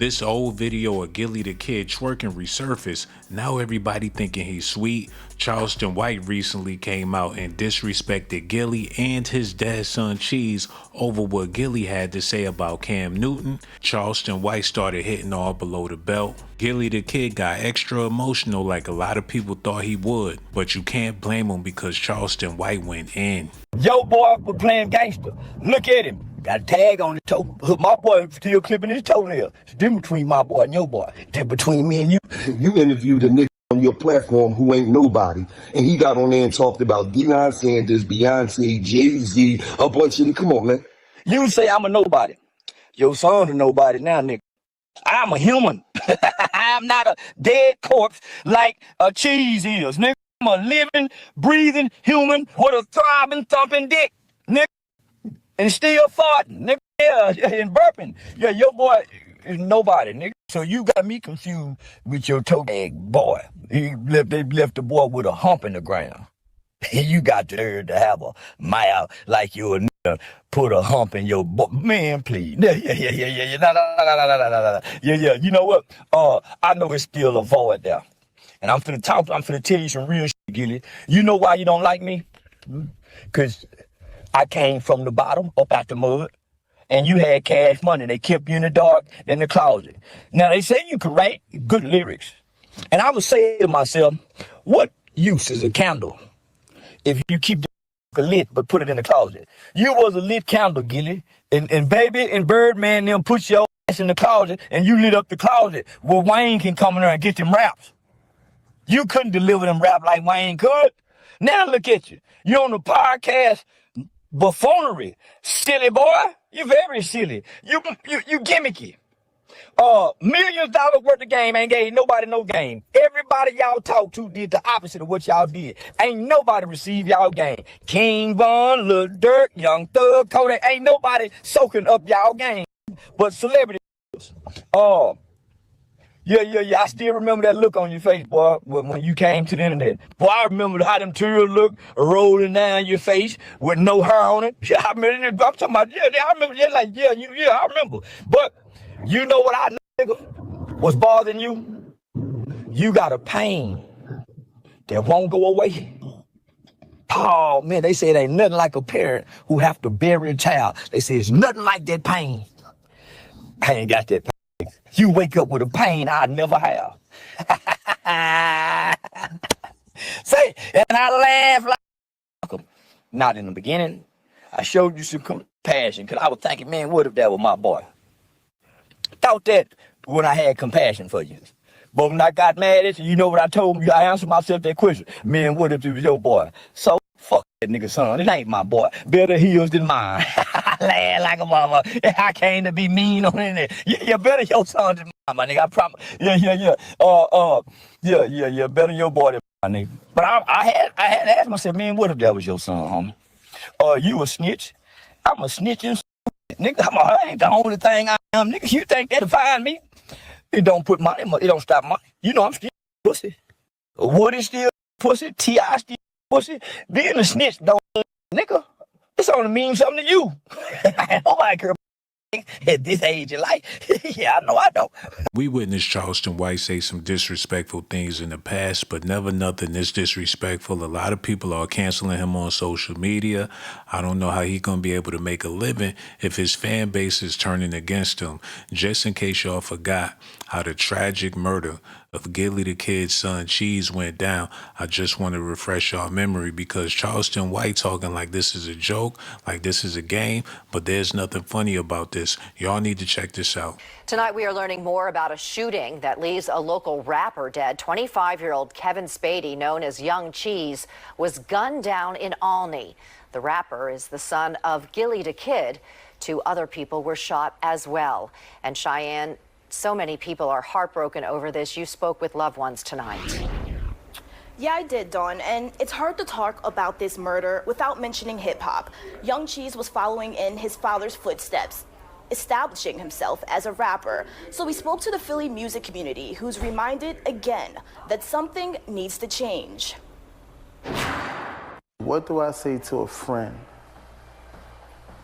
This old video of Gillie the Kid twerking resurfaced. Now everybody thinking he's sweet. Charleston White recently came out and disrespected Gillie and his dad's son Cheese over what Gillie had to say about Cam Newton. Charleston White started hitting all below the belt. Gillie the Kid got extra emotional like a lot of people thought he would, but you can't blame him because Charleston White went in. Yo, boy, was playing gangster. Look at him. Got a tag on his toe. My boy still clipping his toenail. It's different between my boy and your boy. It's between me and you. You interviewed a nigga on your platform who ain't nobody, and he got on there and talked about Deion Sanders, Beyonce, Jay-Z, a bunch of them. Come on, man. You say I'm a nobody. Your son's a nobody now, nigga. I'm a human. I'm not a dead corpse like a Cheese is, nigga. I'm a living, breathing human with a throbbing, thumping dick, nigga. And still farting, nigga, yeah, and burping. Yeah, your boy is nobody, nigga. So you got me confused with your toe tag boy. They left the boy with a hump in the ground. You got the nerve to have a mouth like you a nigga put a hump in your boy. Man, please. Yeah. Yeah. You know what? I know it's still a void there. And I'm finna tell you some real shit, Gillie. You know why you don't like me? Because I came from the bottom up out the mud, and you had cash money. They kept you in the dark in the closet. Now, they say you could write good lyrics. And I was saying to myself, what use is a candle if you keep the lit but put it in the closet? You was a lit candle, Gillie. And Baby and Birdman them put your ass in the closet, and you lit up the closet where Wayne can come in there and get them raps. You couldn't deliver them rap like Wayne could. Now look at you. You're on the podcast buffoonery. Silly boy. You very silly. You gimmicky. Millions dollars worth of game ain't gave nobody no game. Everybody y'all talk to did the opposite of what y'all did. Ain't nobody received y'all game. King Von, Lil Durk, Young Thug, Kodak, ain't nobody soaking up y'all game but celebrities. Yeah. I still remember that look on your face, boy, when you came to the internet. Boy, I remember how them tears look rolling down your face with no hair on it. Yeah, I remember. I'm talking about, I remember. I remember. But you know what I know, nigga, was bothering you? You got a pain that won't go away. Oh, man, they say it ain't nothing like a parent who have to bury a child. They say it's nothing like that pain. I ain't got that pain. You wake up with a pain I never have. Say, and I laugh like not in the beginning. I showed you some compassion because I was thinking, man, what if that was my boy? Thought that when I had compassion for you. But when I got mad at you, you know what I told you? I answered myself that question. Man, what if it was your boy? So fuck that nigga son. It ain't my boy. Better heels than mine. I laugh like a mama. I came to be mean on it. Yeah, better your son than mine, my nigga. I promise. Yeah. Yeah. Better your boy than my nigga. But I had to ask myself, man, what if that was your son, homie? You a snitch? I'm a snitching nigga. I ain't the only thing I am, nigga. You think that define me? It don't put money. It don't stop money. You know I'm still pussy. Woody still pussy. T.I. still pussy. Being a snitch don't, nigga. It's only mean something to you. Nobody care at this age of life. Yeah, I know I don't. We witnessed Charleston White say some disrespectful things in the past, but never nothing this disrespectful. A lot of people are canceling him on social media. I don't know how he gonna be able to make a living if his fan base is turning against him. Just in case y'all forgot how the tragic murder of Gillie the Kid's son Cheese went down, I just want to refresh y'all memory because Charleston White talking like this is a joke, like this is a game, but there's nothing funny about this. Y'all need to check this out. Tonight we are learning more about a shooting that leaves a local rapper dead. 25-year-old Kevin Spady, known as Young Cheese, was gunned down in Alney. The rapper is the son of Gillie the Kid. 2 other people were shot as well. And Cheyenne, so many people are heartbroken over this. You spoke with loved ones tonight. Yeah, I did, Dawn, and it's hard to talk about this murder without mentioning hip-hop. Young Cheese was following in his father's footsteps, establishing himself as a rapper. So we spoke to the Philly music community, who's reminded again that something needs to change. What do I say to a friend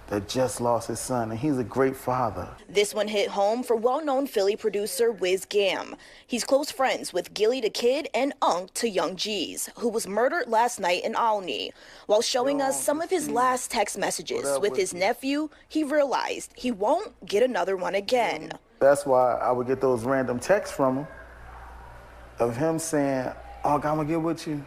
that just lost his son, and he's a great father. This one hit home for well-known Philly producer Wiz Gam. He's close friends with Gillie the Kid and Unc to Young G's, who was murdered last night in Alney. While showing us some of his last text messages with his nephew, he realized he won't get another one again. That's why I would get those random texts from him of him saying, "Oh, I'm gonna get with you.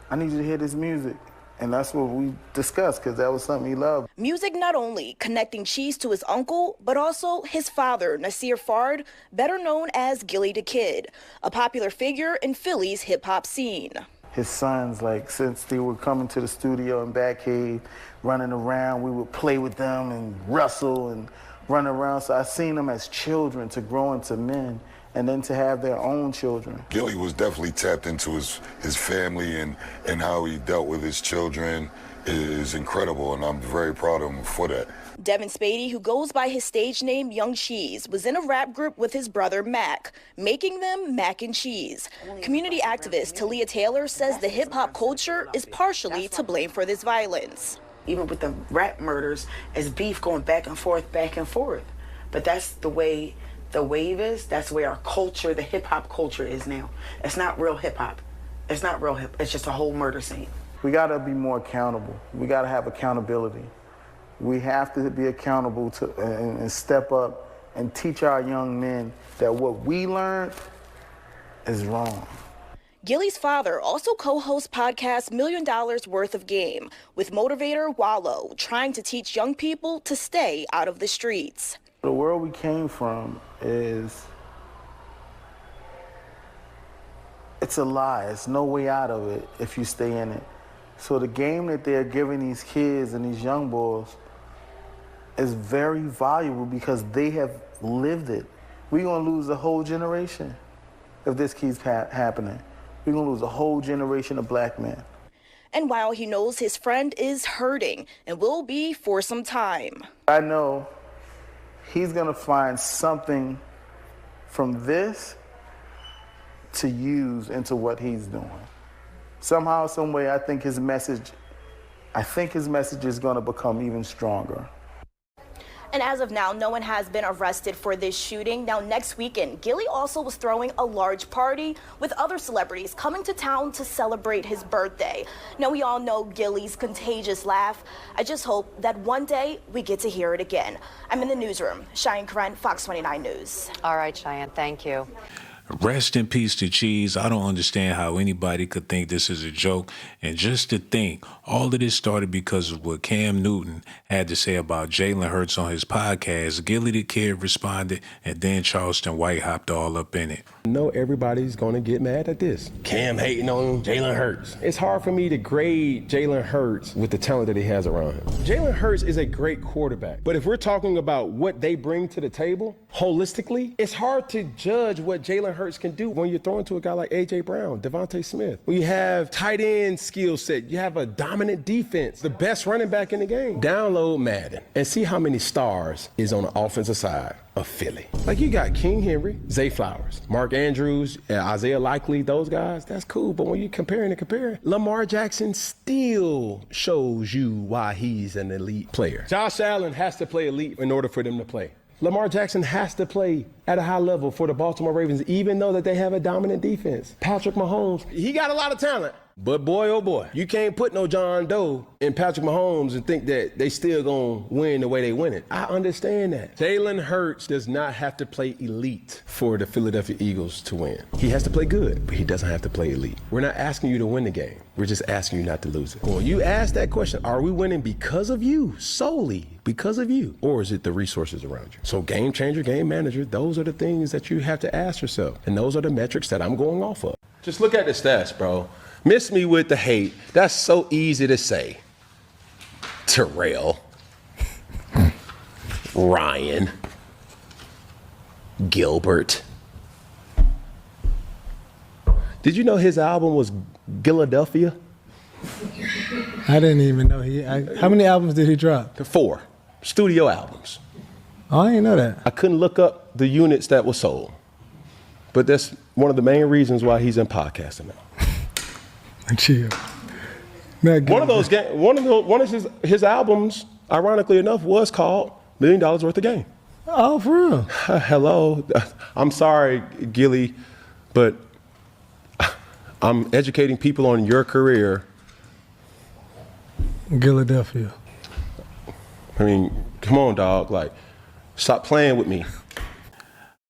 I need you to hear this music." And that's what we discussed, because that was something he loved. Music not only connecting Cheese to his uncle, but also his father, Nasir Fard, better known as Gillie the Kid, a popular figure in Philly's hip-hop scene. His sons, like, since they were coming to the studio in Batcave, running around, we would play with them and wrestle and run around. So I seen them as children to grow into men, and then to have their own children. Gillie was definitely tapped into his family, and how he dealt with his children is incredible, and I'm very proud of him for that. Devin Spady, who goes by his stage name Young Cheese, was in a rap group with his brother Mac, making them Mac and Cheese. Community activist Talia Taylor says the hip-hop culture is partially to blame for this violence. Even with the rap murders, as beef going back and forth. But that's the way the wave is. That's where our culture, the hip-hop culture is now. It's not real hip-hop. It's not real hip. It's just a whole murder scene. We gotta be more accountable. We gotta have accountability. We have to be accountable to and step up and teach our young men that what we learned is wrong. Gillie's father also co-hosts podcast $1 Million Worth of Game with motivator Wallow, trying to teach young people to stay out of the streets. The world we came from it's a lie. It's no way out of it if you stay in it. So the game that they're giving these kids and these young boys is very valuable because they have lived it. We're gonna lose a whole generation if this keeps happening. We're gonna lose a whole generation of black men. And while he knows his friend is hurting and will be for some time, I know he's gonna find something from this to use into what he's doing. Somehow, some way, I think his message is gonna become even stronger. And as of now, no one has been arrested for this shooting. Now, next weekend, Gillie also was throwing a large party with other celebrities coming to town to celebrate his birthday. Now, we all know Gillie's contagious laugh. I just hope that one day we get to hear it again. I'm in the newsroom. Cheyenne Karen, Fox 29 News. All right, Cheyenne, thank you. Rest in peace to Cheese. I don't understand how anybody could think this is a joke. And just to think, all of this started because of what Cam Newton had to say about Jalen Hurts on his podcast. Gillie the Kid responded, and then Charleston White hopped all up in it. I know everybody's going to get mad at this. Cam hating on Jalen Hurts. It's hard for me to grade Jalen Hurts with the talent that he has around him. Jalen Hurts is a great quarterback. But if we're talking about what they bring to the table holistically, it's hard to judge what Jalen Hurts can do when you're throwing to a guy like A.J. Brown, Devontae Smith. When you have tight end skill set, you have a dominant defense, the best running back in the game. Download Madden and see how many stars is on the offensive side of Philly. Like, you got King Henry, Zay Flowers, Mark Andrews, Isaiah Likely, those guys, that's cool. But when you're comparing, Lamar Jackson still shows you why he's an elite player. Josh Allen has to play elite in order for them to play. Lamar Jackson has to play at a high level for the Baltimore Ravens, even though that they have a dominant defense. Patrick Mahomes, he got a lot of talent. But boy, oh boy, you can't put no John Doe in Patrick Mahomes and think that they still gonna win the way they win it. I understand that. Jalen Hurts does not have to play elite for the Philadelphia Eagles to win. He has to play good, but he doesn't have to play elite. We're not asking you to win the game. We're just asking you not to lose it. When you ask that question, are we winning because of you, solely because of you, or is it the resources around you? So game changer, game manager, those are the things that you have to ask yourself. And those are the metrics that I'm going off of. Just look at the stats, bro. Miss me with the hate. That's so easy to say. Terrell, Ryan, Gilbert. Did you know his album was Philadelphia? I didn't even know how many albums did he drop? 4 studio albums. Oh, I didn't know that. I couldn't look up the units that were sold, but that's one of the main reasons why he's in podcasting now. Chill. One of his albums, ironically enough, was called $1 million worth of game. Oh, for real? Hello. I'm sorry, Gillie, but I'm educating people on your career. Philadelphia. I mean, come on, dog. Like, stop playing with me.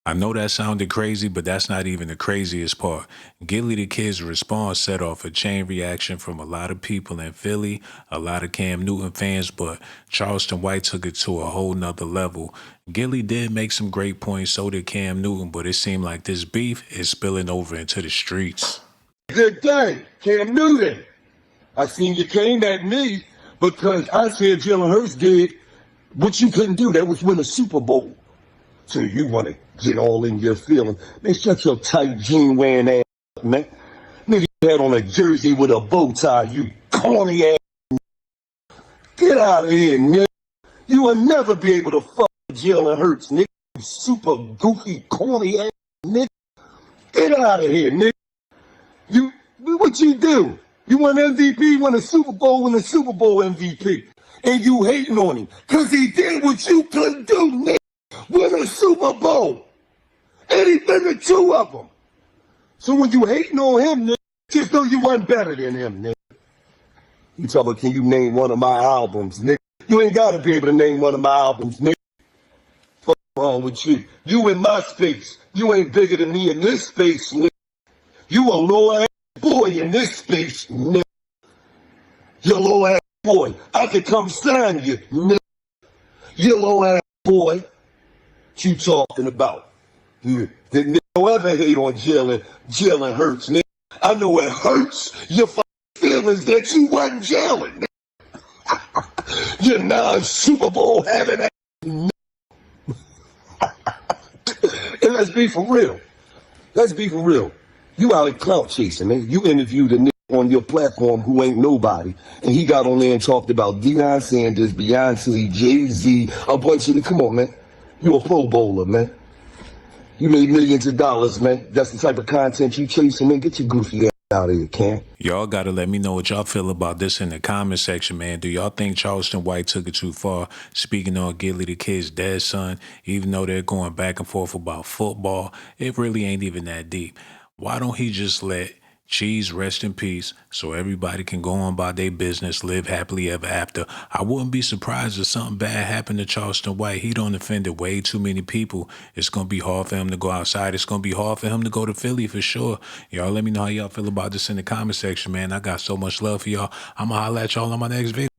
I know that sounded crazy, but that's not even the craziest part. Gillie the Kid's response set off a chain reaction from a lot of people in Philly, a lot of Cam Newton fans, but Charleston White took it to a whole nother level. Gillie did make some great points, so did Cam Newton, but it seemed like this beef is spilling over into the streets. Good day, Cam Newton. I seen you came at me because I said Jalen Hurts did what you couldn't do. That was win a Super Bowl. So you want to get all in your feelings. Man, shut your tight jean wearing ass up, man. Nigga, you had on a jersey with a bow tie, you corny ass. Get out of here, nigga. You will never be able to fuck Jalen Hurts, nigga. You super goofy, corny ass, nigga. Get out of here, nigga. What you do? You won MVP, won a Super Bowl, won a Super Bowl MVP. And you hating on him. Because he did what you couldn't do, nigga. Win a Super Bowl. And he been to 2 of them. So when you hating on him, nigga, just know you wasn't better than him, nigga. You talk about, can you name one of my albums, nigga? You ain't got to be able to name one of my albums, nigga. What's wrong with you? You in my space. You ain't bigger than me in this space, nigga. You a low-ass boy in this space, nigga. You a low-ass boy. I could come sign you, nigga. You low-ass boy. What you talking about? That nigga don't ever hate on Jalen Hurts, nigga. I know it hurts your feelings that you wasn't Jalen, nigga. You're non-Super Bowl having ass, nigga. And let's be for real. Let's be for real. You out of clout chasing, man. You interviewed a nigga on your platform who ain't nobody, and he got on there and talked about Deion Sanders, Beyonce, Jay-Z, a bunch of them. Come on, man. You a Pro Bowler, man. You made millions of dollars, man. That's the type of content you chasing, man. Get your goofy ass out of here, Cam. Y'all gotta let me know what y'all feel about this in the comment section, man. Do y'all think Charleston White took it too far? Speaking on Gillie the Kid's dead son, even though they're going back and forth about football, it really ain't even that deep. Why don't he just let Cheese rest in peace so everybody can go on by their business, live happily ever after? I wouldn't be surprised if something bad happened to Charleston White. He done offended way too many people. It's going to be hard for him to go outside. It's going to be hard for him to go to Philly for sure. Y'all let me know how y'all feel about this in the comment section, man. I got so much love for y'all. I'm going to holler at y'all on my next video.